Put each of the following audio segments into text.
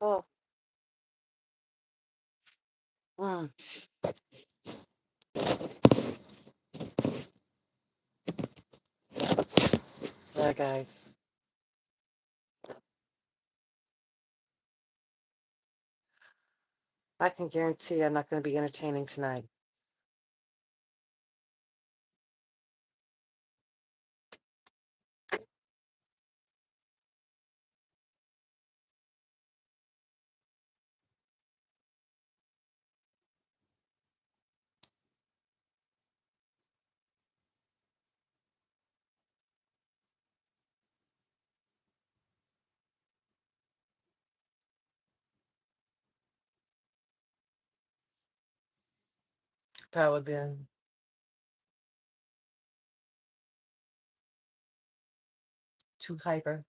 Oh, mm. Yeah, guys. I can guarantee I'm not going to be entertaining tonight. Probably been too hyper,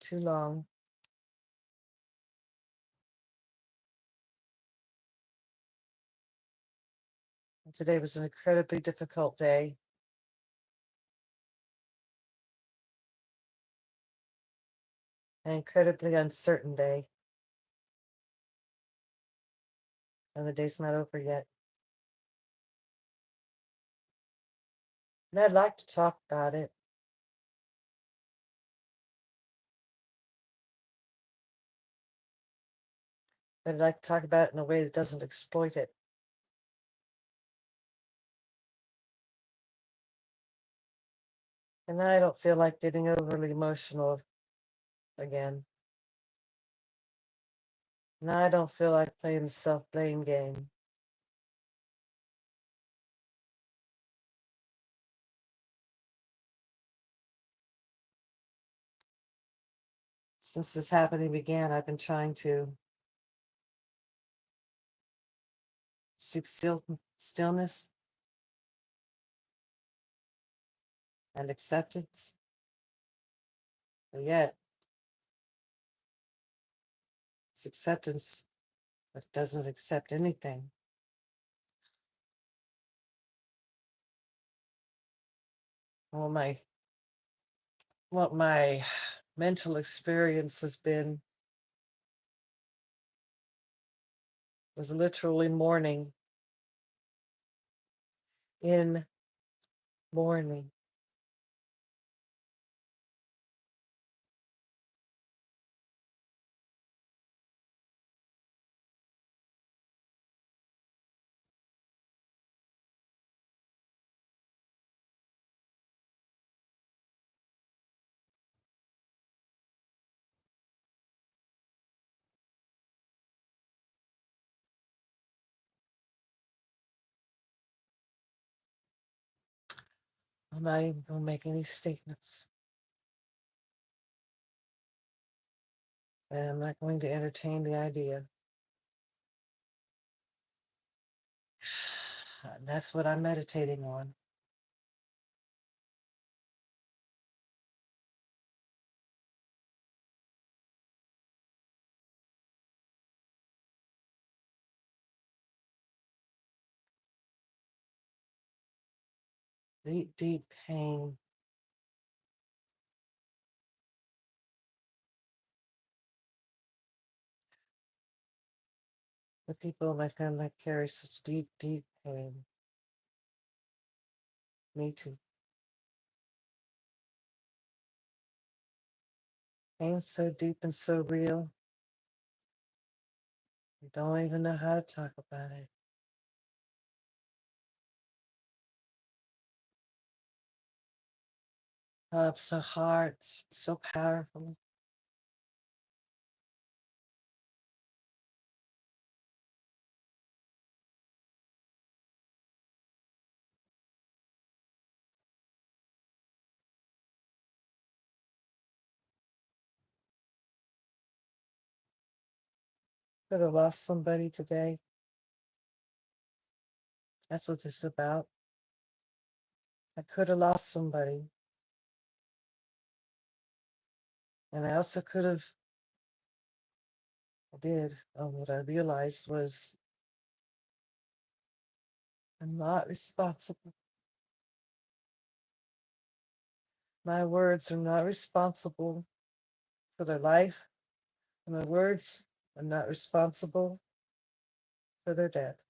too long. Today was an incredibly difficult day, an incredibly uncertain day, and the day's not over yet. And I'd like to talk about it, but I'd like to talk about it in a way that doesn't exploit it. And I don't feel like getting overly emotional again. And I don't feel like playing the self-blame game. Since this happening began, I've been trying to seek stillness and acceptance. But yet, it's acceptance that doesn't accept anything. Well, what my mental experience has been was literally mourning in mourning. I'm not even going to make any statements. And I'm not going to entertain the idea. That's what I'm meditating on. Deep, deep pain. The people in my family carry such deep, deep pain. Me too. Pain so deep and so real, you don't even know how to talk about it. Oh, it's so hard, so powerful. Could have lost somebody today. That's what this is about. I could have lost somebody. And I also could have, I did. What I realized was I'm not responsible. My words are not responsible for their life, and their words are not responsible for their death.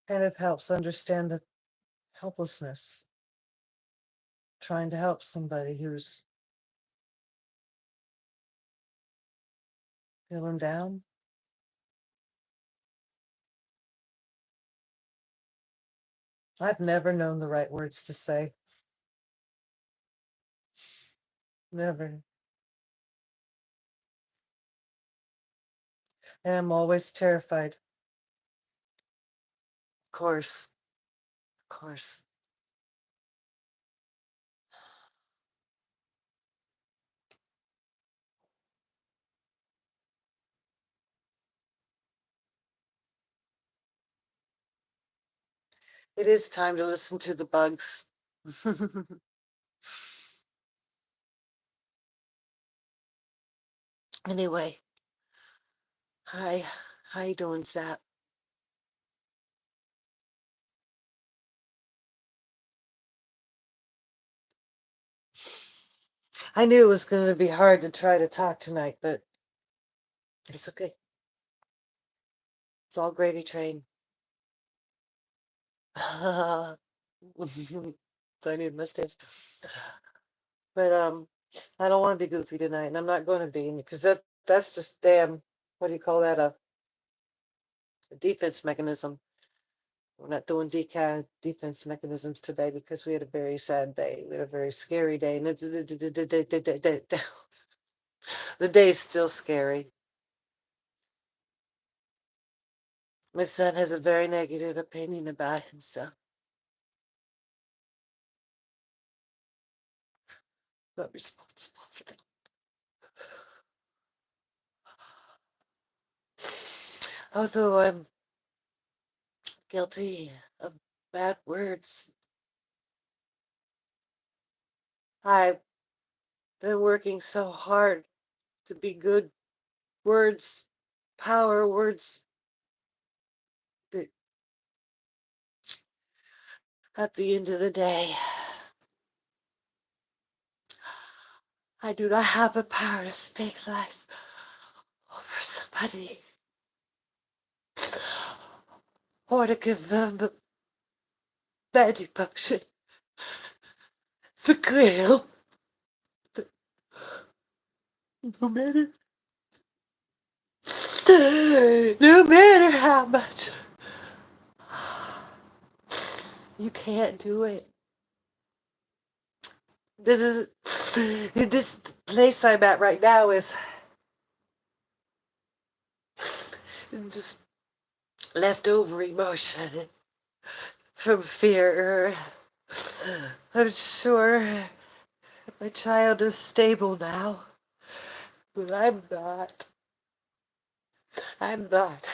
Kind of helps understand the helplessness, trying to help somebody who's feeling down. I've never known the right words to say. Never. And I'm always terrified. Of course. Of course. It is time to listen to the bugs. Anyway, hi. How you doing, Zap? I knew it was going to be hard to try to talk tonight, but it's okay. It's all gravy train. So I need a mustache. But I don't want to be goofy tonight, and I'm not going to be, because that's just damn, what do you call that, a defense mechanism. We're not doing defense mechanisms today because we had a very sad day. We had a very scary day, and the day's still scary. My son has a very negative opinion about himself. Not responsible for that. Although I'm guilty of bad words, I've been working so hard to be good words, power words. But at the end of the day, I do not have the power to speak life over somebody or to give them a magic potion for Grail. But no matter, no matter how much, you can't do it. This place I'm at right now is just leftover emotion from fear. I'm sure my child is stable now, but I'm not. I'm not.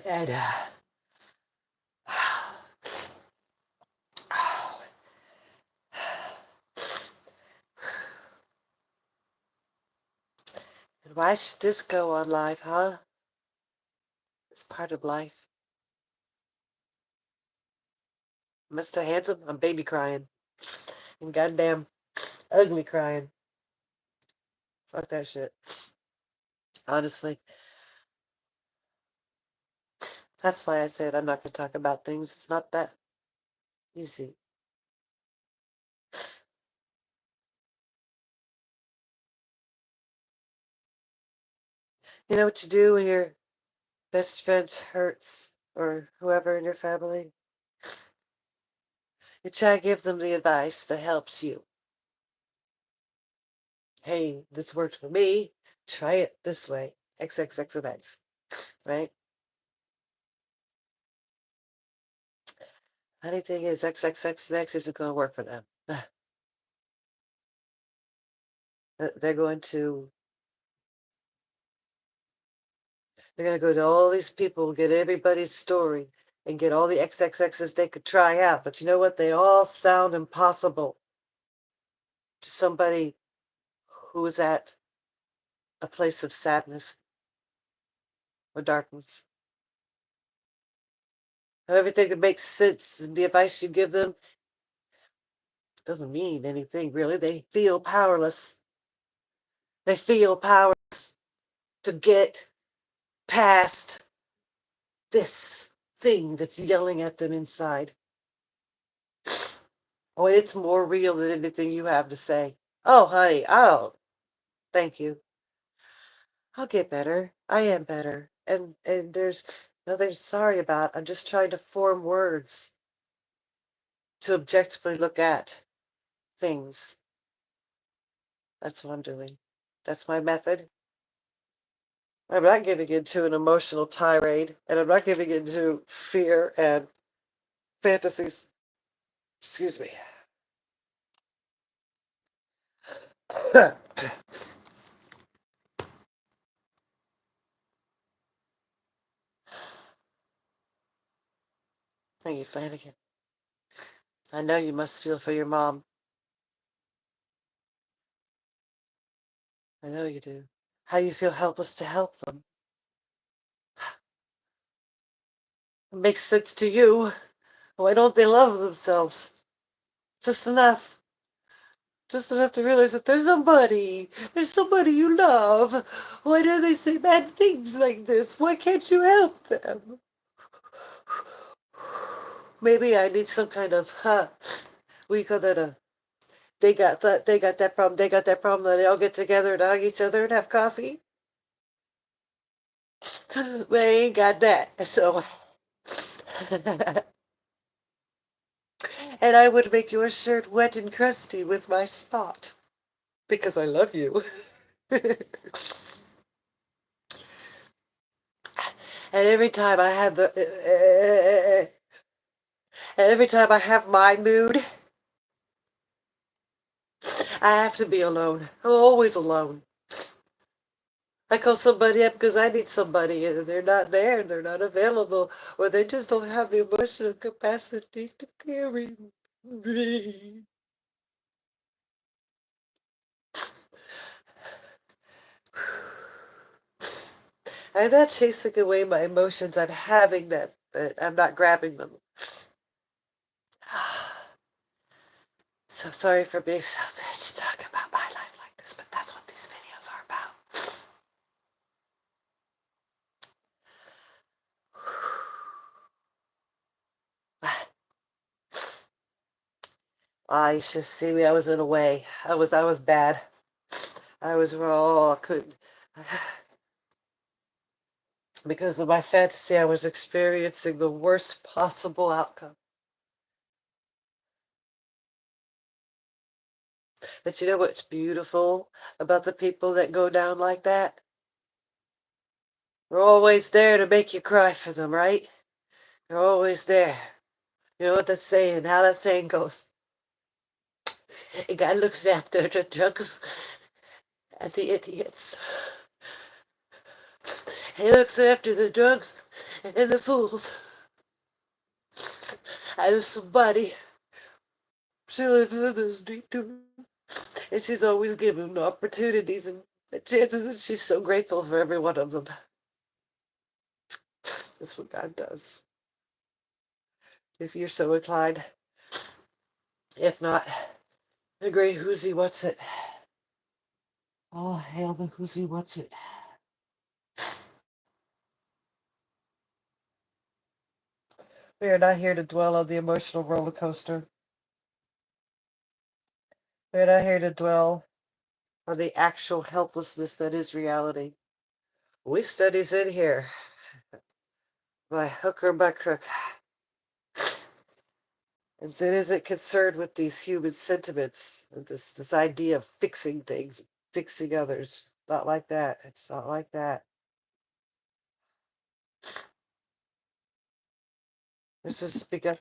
And and why should this go on live, huh? It's part of life. Mr. Handsome, I'm baby crying. And goddamn ugly crying. Fuck that shit. Honestly. That's why I said I'm not going to talk about things. It's not that easy. You know what you do when your best friend hurts, or whoever in your family? You try to give them the advice that helps you. Hey, this worked for me. Try it this way. XXX and X. Right? Funny thing is, XXX and X isn't going to work for them. They're going to go to all these people, get everybody's story, and get all the XXXs they could try out. But you know what? They all sound impossible to somebody who is at a place of sadness or darkness. Everything that makes sense and the advice you give them doesn't mean anything, really. They feel powerless. They feel powerless to get past this thing that's yelling at them inside. Oh, it's more real than anything you have to say. Oh, honey, oh, thank you. I'll get better. I am better. And there's nothing sorry about. I'm just trying to form words to objectively look at things. That's what I'm doing. That's my method. I'm not getting into an emotional tirade, and I'm not getting into fear and fantasies. Excuse me. Thank you, Flanagan. I know you must feel for your mom. I know you do. How you feel helpless to help them. It makes sense to you. Why don't they love themselves? Just enough. Just enough to realize that there's somebody. There's somebody you love. Why do they say bad things like this? Why can't you help them? Maybe I need some kind of, we call that a, they got that problem, they got that problem, that they all get together and hug each other and have coffee. They ain't got that, so. And I would make your shirt wet and crusty with my spot. Because I love you. And every time I have every time I have my mood, I have to be alone. I'm always alone. I call somebody up because I need somebody, and they're not there, and they're not available, or they just don't have the emotional capacity to carry me. I'm not chasing away my emotions. I'm having them, but I'm not grabbing them. So sorry for being selfish to talk about my life like this, but that's what these videos are about. You should see me. I was in a way. I was bad. I was raw. I couldn't. Because of my fantasy, I was experiencing the worst possible outcome. But you know what's beautiful about the people that go down like that? They're always there to make you cry for them, right? They're always there. You know what that saying, how that saying goes? A guy looks after the drunks and the idiots. He looks after the drunks and the fools. I know somebody, she lives in the street too, and she's always given them opportunities and chances, and she's so grateful for every one of them. That's what God does. If you're so inclined. If not, the great Who's What's It. Oh, hail the Who's What's It. We are not here to dwell on the emotional roller coaster. We're not here to dwell on the actual helplessness that is reality. We studies in here by hook or by crook. And it isn't concerned with these human sentiments, this idea of fixing things, fixing others. Not like that. It's not like that. This is because